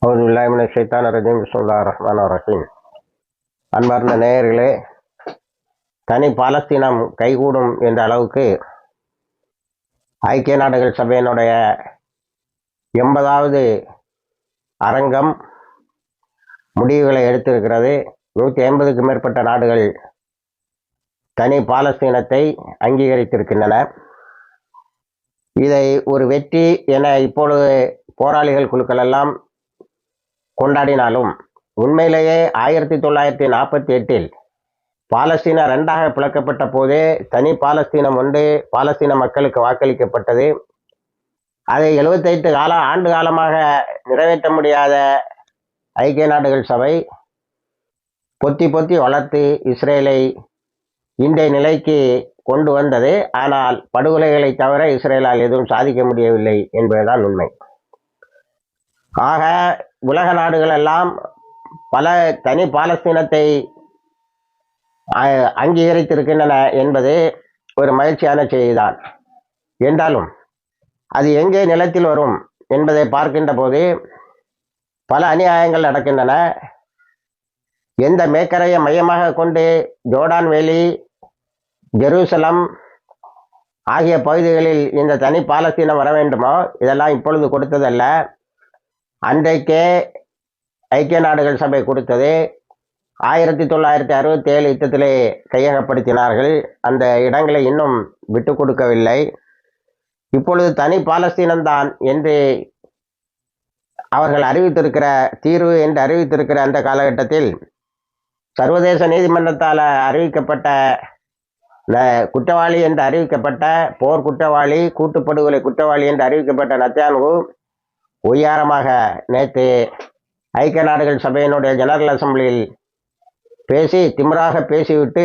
பிஸ்மில்லாஹிர் ரஹ்மானிர் ரஹீம். அன்பார்ந்த நேயர்களே, தனி பாலஸ்தீனம் கைகூடும் என்ற அளவுக்கு ஐக்கிய நாடுகள் சபையினுடைய 80வது அரங்கம் முடிவுகளை எடுத்திருக்கிறது. 150க்கும் மேற்பட்ட நாடுகள் தனி பாலஸ்தீனத்தை அங்கீகரித்திருக்கின்றன. இதை ஒரு வெற்றி என இப்பொழுது போராளிகள் குழுக்கள் எல்லாம் கொண்டாடினாலும் உண்மையிலேயே 1948 பாலஸ்தீனம் 2ஆக பிளக்கப்பட்ட போதே தனி பாலஸ்தீனம் ஒன்று பாலஸ்தீன மக்களுக்கு வாக்களிக்கப்பட்டது. அதை 78 ஆண்டு காலமாக நிறைவேற்ற முடியாத ஐக்கிய நாடுகள் சபை பொத்தி பொத்தி வளர்த்து இஸ்ரேலை இன்றைய நிலைக்கு கொண்டு வந்தது. ஆனால் படுகொலைகளை தவிர இஸ்ரேலால் எதுவும் சாதிக்க முடியவில்லை என்பதுதான் உண்மை. ஆக உலக நாடுகள் எல்லாம் பல தனி பாலஸ்தீனத்தை அங்கீகரித்திருக்கின்றன என்பது ஒரு மகிழ்ச்சியான செய்திதான். என்றாலும் அது எங்கே நிலத்தில் வரும் என்பதை பார்க்கின்ற போது பல அநியாயங்கள் நடக்கின்றன. எந்த மேக்கரையை மையமாக கொண்டு ஜோர்டான் வேலி, ஜெருசலம் ஆகிய பகுதிகளில் இந்த தனி பாலஸ்தீனம் வர வேண்டுமோ இதெல்லாம் இப்பொழுது கொடுத்ததல்ல. அன்றைக்கே ஐக்கிய நாடுகள் சபை கொடுத்தது. 1967 யுத்தத்திலே கையகப்படுத்தினார்கள். அந்த இடங்களை இன்னும் விட்டு கொடுக்கவில்லை. இப்பொழுது தனி பாலஸ்தீனம்தான் என்று அவர்கள் அறிவித்திருக்கிற தீர்வு என்று அறிவித்திருக்கிற அந்த காலகட்டத்தில் சர்வதேச நீதிமன்றத்தால் அறிவிக்கப்பட்ட குற்றவாளி என்று அறிவிக்கப்பட்ட போர் குற்றவாளி, கூட்டுப்படுகொலை குற்றவாளி என்று அறிவிக்கப்பட்ட நெத்தன்யாகு ஒய்யாரமாக நேற்று ஐக்கிய நாடுகள் சபையினுடைய ஜெனரல் அசம்பிளியில் பேசி திமிராக பேசிவிட்டு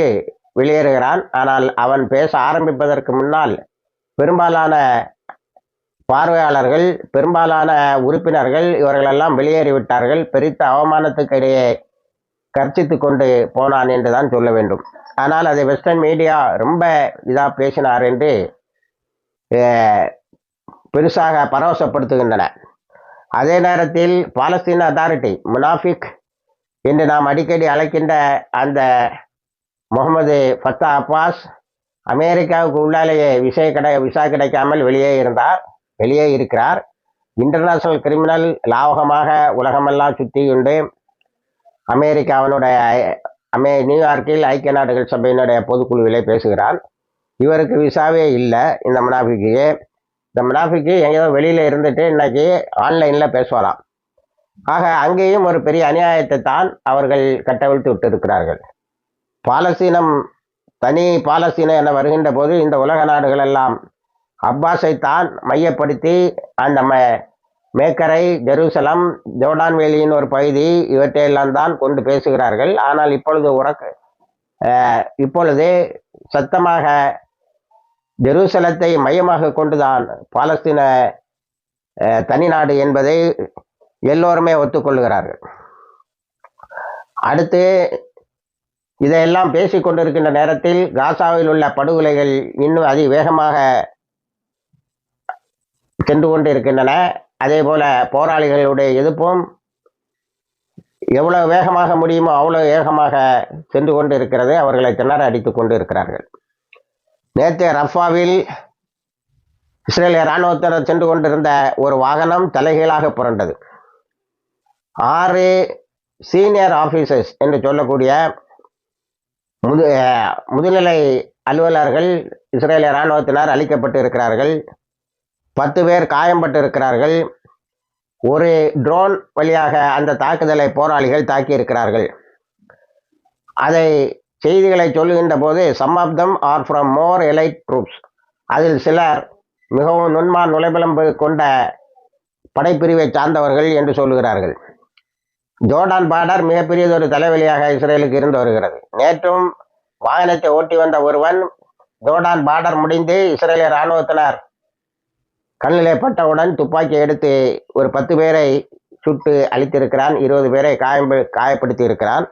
வெளியேறுகிறான். ஆனால் அவன் பேச ஆரம்பிப்பதற்கு முன்னால் பெரும்பாலான பார்வையாளர்கள், பெரும்பாலான உறுப்பினர்கள் இவர்களெல்லாம் வெளியேறிவிட்டார்கள். பெரித்த அவமானத்துக்கு இடையே கர்ச்சித்து கொண்டு போனான் என்று தான் சொல்ல வேண்டும். ஆனால் அதை வெஸ்டர்ன் மீடியா ரொம்ப இதாக பேசினார் என்று பெருசாக பரவசப்படுத்துகின்றன. அதே நேரத்தில் பாலஸ்தீன அத்தாரிட்டி, முனாஃபிக் என்று நாம் அடிக்கடி அழைக்கின்ற அந்த முகமது ஃபத்தா அப்பாஸ் அமெரிக்காவுக்கு உள்ளாலேயே விசா கிடைக்காமல் வெளியே இருக்கிறார். இன்டர்நேஷனல் கிரிமினல் லாவகமாக உலகமெல்லாம் சுற்றி உண்டு. அமெரிக்காவினுடைய நியூயார்க்கில் ஐக்கிய நாடுகள் சபையினுடைய பொதுக்குழுவிலே பேசுகிறான். இவருக்கு விசாவே இல்லை. இந்த முனாஃபிக்கு எங்கேயோ வெளியில் இருந்துட்டு இன்னைக்கு ஆன்லைனில் பேசுவாராம். ஆக அங்கேயும் ஒரு பெரிய அநியாயத்தை தான் அவர்கள் கட்டவிழ்த்து விட்டிருக்கிறார்கள். பாலஸ்தீனம் தனி பாலஸ்தீனம் என வருகின்ற போது இந்த உலக நாடுகள் எல்லாம் அப்பாஸை தான் மையப்படுத்தி அந்த மேக்கரை, ஜெருசலம், ஜோர்டான் வேலியின் ஒரு பகுதி இவற்றையெல்லாம் தான் கொண்டு பேசுகிறார்கள். ஆனால் இப்பொழுது சத்தமாக ஜெருசலத்தை மையமாக கொண்டுதான் பாலஸ்தீன தனிநாடு என்பதை எல்லோருமே ஒத்துக்கொள்கிறார்கள். அடுத்து இதையெல்லாம் பேசிக் கொண்டிருக்கின்ற நேரத்தில் காசாவில் உள்ள படுகொலைகள் இன்னும் அதிவேகமாக சென்று கொண்டு இருக்கின்றன. அதே போல போராளிகளுடைய எதிர்ப்பும் எவ்வளவு வேகமாக முடியுமோ அவ்வளவு வேகமாக சென்று கொண்டு இருக்கிறது. அவர்களை திணற அடித்துக் கொண்டு இருக்கிறார்கள். நேற்று ரஃபாவில் இஸ்ரேலிய இராணுவத்தினர் சென்று கொண்டிருந்த ஒரு வாகனம் தலைகீழாக புரண்டது. 6 சீனியர் ஆஃபீஸர்ஸ் என்று சொல்லக்கூடிய முதுநிலை அலுவலர்கள் இஸ்ரேலிய இராணுவத்தினர் அளிக்கப்பட்டு இருக்கிறார்கள். 10 பேர் காயம்பட்டு இருக்கிறார்கள். ஒரு ட்ரோன் வழியாக அந்த தாக்குதலை போராளிகள் தாக்கி இருக்கிறார்கள். அதை செய்திகளை சொல்லுகின்ற போது some of them are from more elite troops, அதில் சிலர் மிகவும் நுண்மான் நுழைபலம் கொண்ட படைப்பிரிவை சார்ந்தவர்கள் என்று சொல்லுகிறார்கள். ஜோர்டான் பார்டர் மிகப்பெரியதொரு தலைவலியாக இஸ்ரேலுக்கு இருந்து வருகிறது. நேற்றும் வாகனத்தை ஓட்டி வந்த ஒருவன் ஜோர்டான் பார்டர் முடிந்து இஸ்ரேலிய இராணுவத்தினர் கண்ணிலே பட்டவுடன் துப்பாக்கி எடுத்து ஒரு 10 பேரை சுட்டு அழித்திருக்கிறான். 20 பேரை காயப்படுத்தி இருக்கிறான்.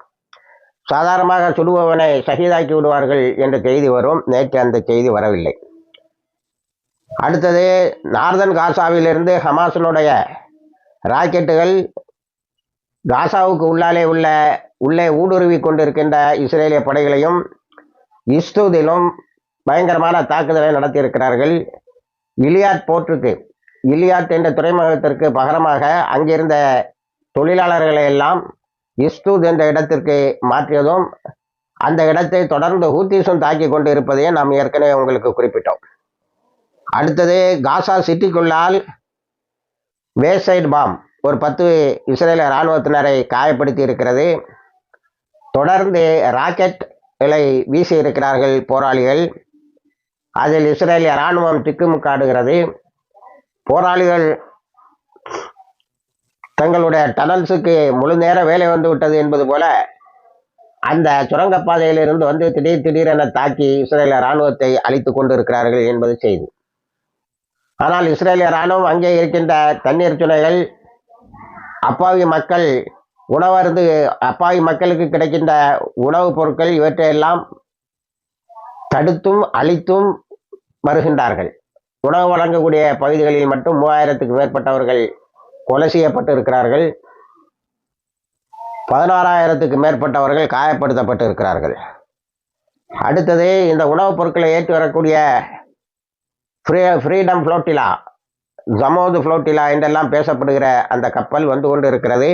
சாதாரணமாக சுடுபவனை ஷஹீதாக்கி விடுவார்கள் என்ற செய்தி வரும். நேற்று அந்த செய்தி வரவில்லை. அடுத்தது நார்தன் காசாவிலிருந்து ஹமாஸினுடைய ராக்கெட்டுகள் காசாவுக்கு உள்ளே ஊடுருவி கொண்டிருக்கின்ற இஸ்ரேலிய படைகளையும் இஸ்தூதிலும் பயங்கரமான தாக்குதலை நடத்தியிருக்கிறார்கள். இலியாட் என்ற துறைமுகத்திற்கு பகரமாக அங்கிருந்த தொழிலாளர்களை எல்லாம் இஸ்தூத் என்ற இடத்திற்கு மாற்றியதும் அந்த இடத்தை தொடர்ந்து ஹூத்திஸும் தாக்கி கொண்டு இருப்பதையும் நாம் ஏற்கனவே உங்களுக்கு குறிப்பிட்டோம். அடுத்தது, காசா சிட்டிக்குள்ளால் வேசைட் பாம் ஒரு 10 இஸ்ரேலிய இராணுவத்தினரை காயப்படுத்தி இருக்கிறது. தொடர்ந்து ராக்கெட்களை வீசி இருக்கிறார்கள் போராளிகள். அதில் இஸ்ரேலிய இராணுவம் திக்குமுக்காடுகிறது. போராளிகள் தங்களுடைய டனல்ஸுக்கு முழு நேர வேலை வந்து விட்டது என்பது போல அந்த சுரங்கப்பாதையிலிருந்து வந்து திடீரென தாக்கி இஸ்ரேலிய இராணுவத்தை அழித்து கொண்டு இருக்கிறார்கள் என்பது செய்தி. ஆனால் இஸ்ரேலிய இராணுவம் அங்கே இருக்கின்ற தண்ணீர் சுனைகள், அப்பாவி மக்கள் அப்பாவி மக்களுக்கு கிடைக்கின்ற உணவுப் பொருட்கள் இவற்றையெல்லாம் தடுத்தும் அழித்தும் வருகின்றார்கள். உணவு வழங்கக்கூடிய பகுதிகளில் மட்டும் 3000க்கு மேற்பட்டவர்கள் கொலை செய்யப்பட்டு இருக்கிறார்கள். 16,000க்கு மேற்பட்டவர்கள் காயப்படுத்தப்பட்டு இருக்கிறார்கள். அடுத்தது, இந்த உணவுப் பொருட்களை ஏற்றி வரக்கூடிய ஃப்ரீடம் ஃப்ளோட்டிலா, ஜமோது ஃப்ளோட்டிலா என்றெல்லாம் பேசப்படுகிற அந்த கப்பல் வந்து கொண்டு இருக்கிறது.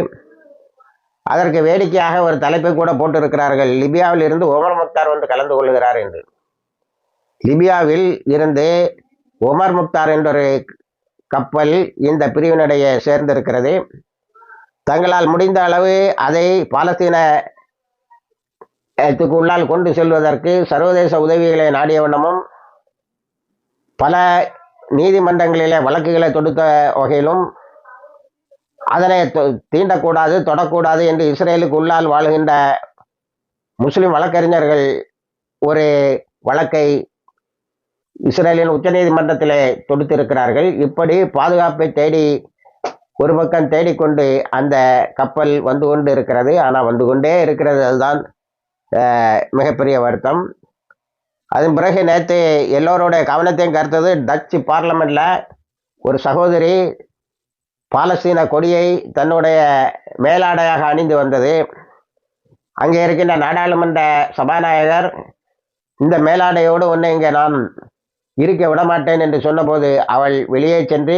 அதற்கு வேடிக்கையாக ஒரு தலைப்பை கூட போட்டிருக்கிறார்கள், லிபியாவில் இருந்து ஒமர் முக்தார் வந்து கலந்து கொள்ளுகிறார் என்று. லிபியாவில் இருந்து ஒமர் முக்தார் என்றொரு கப்பல் இந்த பிரிவினிடையே சேர்ந்திருக்கிறது. தங்களால் முடிந்த அளவு அதை பாலஸ்தீனத்துக்கு உள்ளால் கொண்டு செல்வதற்கு சர்வதேச உதவிகளை நாடிய வண்ணமும் பல நீதிமன்றங்களிலே வழக்குகளை தொடுத்த வகையிலும் அதனை தீண்டக்கூடாது, தொடக்கூடாது என்று இஸ்ரேலுக்கு உள்ளால் வாழுகின்ற முஸ்லிம் வழக்கறிஞர்கள் ஒரு வழக்கை இஸ்ரேலின் உச்சநீதிமன்றத்திலே தொடுத்திருக்கிறார்கள். இப்படி பாதுகாப்பை தேடி ஒரு பக்கம் தேடிக்கொண்டு அந்த கப்பல் வந்து கொண்டு இருக்கிறது. ஆனால் வந்து கொண்டே இருக்கிறது, அதுதான் மிகப்பெரிய வருத்தம். அதன் பிறகு நேற்று எல்லோருடைய கவனத்தையும் கருத்தது, டச்சு பார்லமெண்ட்ல ஒரு சகோதரி பாலஸ்தீன கொடியை தன்னுடைய மேலாடையாக அணிந்து வந்தது. அங்கே இருக்கின்ற நாடாளுமன்ற சபாநாயகர், இந்த மேலாடையோடு ஒன்று இங்கே நான் இருக்க விடமாட்டேன் என்று சொன்னபோது அவள் வெளியே சென்று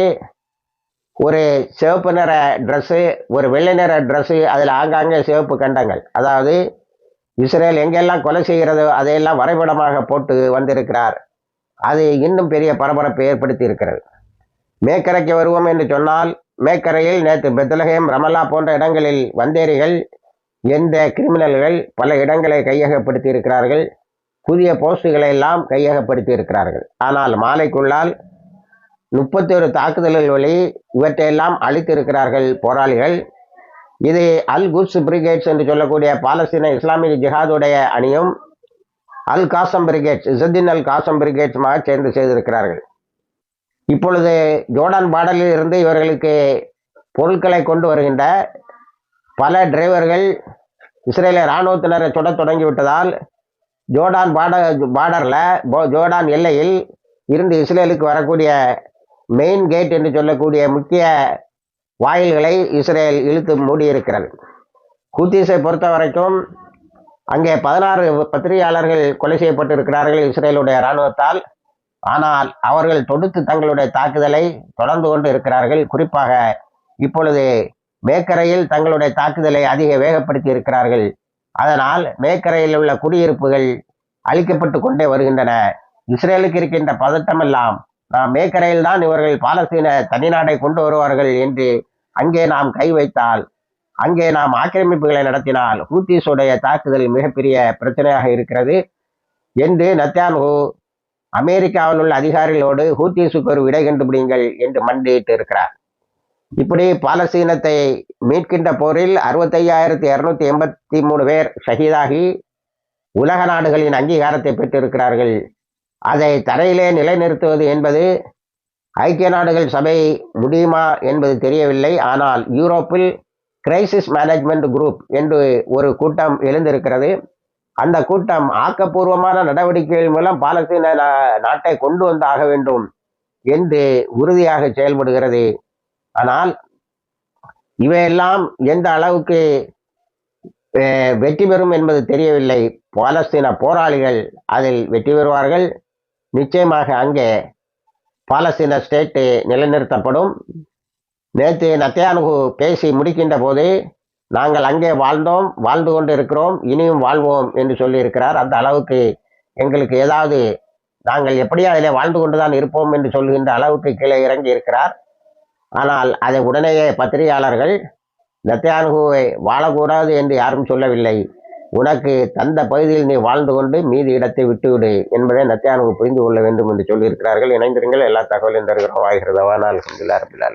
ஒரு சிவப்பு நிற ட்ரெஸ்ஸு, ஒரு வெள்ளை நிற ட்ரெஸ்ஸு, அதில் ஆங்காங்கே சிவப்பு கண்டங்கள், அதாவது இஸ்ரேல் எங்கெல்லாம் கொலை செய்கிறதோ அதையெல்லாம் வரைபடமாக போட்டு வந்திருக்கிறார். அது இன்னும் பெரிய பரபரப்பை ஏற்படுத்தி இருக்கிறது. மேக்கரைக்கு வருவோம் என்று சொன்னால், மேக்கரையில் நேற்று பெத்லஹேம், ரமல்லா போன்ற இடங்களில் வந்தேரிகள் எந்த கிரிமினல்கள் பல இடங்களை கையகப்படுத்தி இருக்கிறார்கள். புதிய போஸ்டுகளை எல்லாம் கையகப்படுத்தி இருக்கிறார்கள். ஆனால் மாலைக்குள்ளால் 31 தாக்குதல்கள் வழி இவற்றையெல்லாம் அழித்திருக்கிறார்கள் போராளிகள். இது அல் குட்ஸ் பிரிகேட்ஸ் என்று சொல்லக்கூடிய பாலஸ்தீன இஸ்லாமிக் ஜிஹாதுடைய அணியும் அல் காசம் பிரிகேட்ஸ், இசத்தின் அல் காசம் பிரிகேட்ஸுமாக சேர்ந்து செய்திருக்கிறார்கள். இப்பொழுது ஜோர்டான் பார்டரில் இருந்து இவர்களுக்கு பொருட்களை கொண்டு வருகின்ற பல டிரைவர்கள் இஸ்ரேலிய இராணுவத்தினரை சுட தொடங்கிவிட்டதால் ஜோர்டான் ஜோர்டான் எல்லையில் இருந்து இஸ்ரேலுக்கு வரக்கூடிய மெயின் கேட் என்று சொல்லக்கூடிய முக்கிய வாயில்களை இஸ்ரேல் இழுத்து மூடியிருக்கிறது. ஹூத்திஸை பொறுத்த வரைக்கும் அங்கே 16 பத்திரிகையாளர்கள் கொலை செய்யப்பட்டிருக்கிறார்கள் இஸ்ரேலுடைய இராணுவத்தால். ஆனால் அவர்கள் தொடுத்து தங்களுடைய தாக்குதலை தொடர்ந்து கொண்டு இருக்கிறார்கள். குறிப்பாக இப்பொழுது மேக்கரையில் தங்களுடைய தாக்குதலை அதிக வேகப்படுத்தி இருக்கிறார்கள். அதனால் மேக்கரையில் உள்ள குடியிருப்புகள் அழிக்கப்பட்டு கொண்டே வருகின்றன. இஸ்ரேலுக்கு இருக்கின்ற பதட்டமெல்லாம், மேக்கரையில் தான் இவர்கள் பாலஸ்தீன தனிநாடை கொண்டு வருவார்கள் என்று அங்கே நாம் கை வைத்தால், அங்கே நாம் ஆக்கிரமிப்புகளை நடத்தினால் ஹூத்திஸுடைய தாக்குதல் மிகப்பெரிய பிரச்சனையாக இருக்கிறது என்று நெத்தன்யாஹூ அமெரிக்காவில் உள்ள அதிகாரிகளோடு ஹூத்திஸுக்கு ஒரு விடை கண்டுபிடிங்கள் என்று மண்டியிட்டு இருக்கிறார். இப்படி பாலஸ்தீனத்தை மீட்கின்ற போரில் 65,283 பேர் ஷஹீதாகி உலக நாடுகளின் அங்கீகாரத்தை பெற்றிருக்கிறார்கள். அதை தரையிலே நிலைநிறுத்துவது என்பது ஐக்கிய நாடுகள் சபை முடியுமா என்பது தெரியவில்லை. ஆனால் யூரோப்பில் கிரைசிஸ் மேனேஜ்மெண்ட் குரூப் என்று ஒரு கூட்டம் எழுந்திருக்கிறது. அந்த கூட்டம் ஆக்கப்பூர்வமான நடவடிக்கைகள் மூலம் பாலஸ்தீன நாட்டை கொண்டு வந்து ஆக வேண்டும் என்று உறுதியாக செயல்படுகிறது. ஆனால் இவையெல்லாம் எந்த அளவுக்கு வெற்றி பெறும் என்பது தெரியவில்லை. பாலஸ்தீன போராளிகள் அதில் வெற்றி பெறுவார்கள். நிச்சயமாக அங்கே பாலஸ்தீன ஸ்டேட்டு நிலைநிறுத்தப்படும். நேற்று நெத்தன்யாகு பேசி முடிக்கின்ற போது, நாங்கள் அங்கே வாழ்ந்தோம், வாழ்ந்து கொண்டு இருக்கிறோம், இனியும் வாழ்வோம் என்று சொல்லியிருக்கிறார். அந்த அளவுக்கு எங்களுக்கு ஏதாவது, நாங்கள் எப்படியும் அதிலே வாழ்ந்து கொண்டுதான் இருப்போம் என்று சொல்கின்ற அளவுக்கு கீழே இறங்கி இருக்கிறார். ஆனால் அதை உடனேயே பத்திரிகையாளர்கள், நெத்தன்யாகுவை வாழக்கூடாது என்று யாரும் சொல்லவில்லை, உனக்கு தந்த பகுதியில் நீ வாழ்ந்து கொண்டு மீதி இடத்தை விட்டுவிடு என்பதை நெத்தன்யாகு புரிந்து கொள்ள வேண்டும் என்று சொல்லியிருக்கிறார்கள். இணைந்திருங்கள். எல்லா தகவலும் தருகிறோம். வாய்கிறதவானால் அல்ஹம்துலில்லாஹ் ரப்பில் ஆலமீன்.